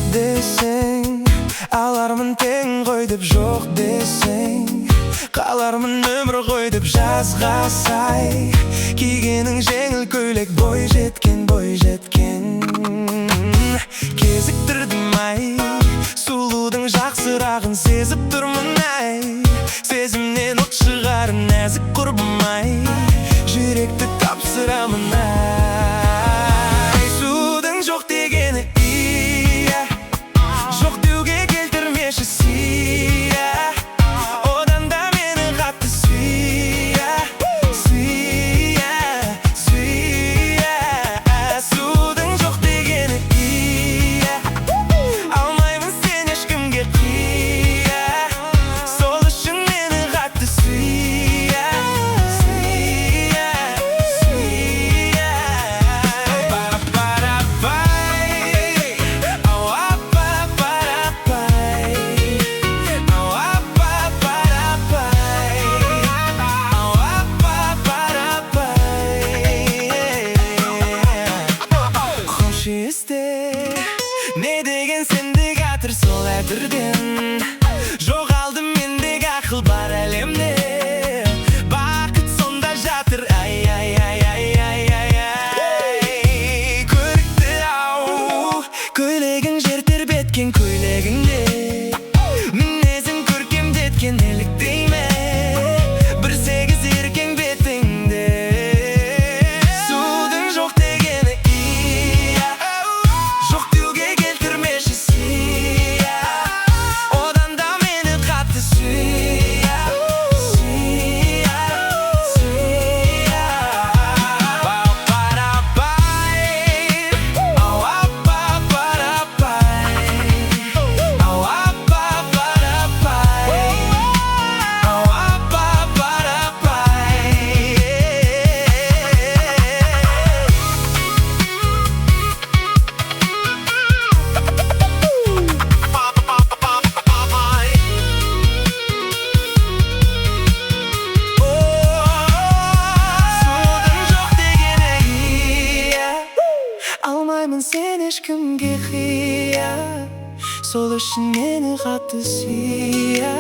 Desең, алармын тең ғой деп жоқ десең, қалармын өмір ғой деп жазға сай. Кигенің жеңіл көйлек бой жеткен, кезіктірдім ай, сұлудың жақсырағын сезіп тұрмын ай. Сезімнен от шығар нәзік құрбым ай, жүректі тапсырамын ай. Судың жоқ дегені iya, жоқ деуге келтірмеші сия, одан да мені қатты сүйя. Судың жоқ дегені iya, алмаймын сен ешкімге қия, сол үшін мені қатты сүйя. Не деген сендегі атыр сол әдірден, жоғалдым мендегі ақыл бар әлемде. Бақыт сонда жатыр ай, көрікті ау, көйлегің жер тербеткен көйлегіңде, мінезің көркемдеткен еліктей ме, бір сегіз еркең бетіңде. Судың жоқ дегені iya, жоқ деуге келтірмеші сия, одан да мені қатты сүйя. Алмаймын сен ешкімге қия, сол үшін мені қатты сүйя.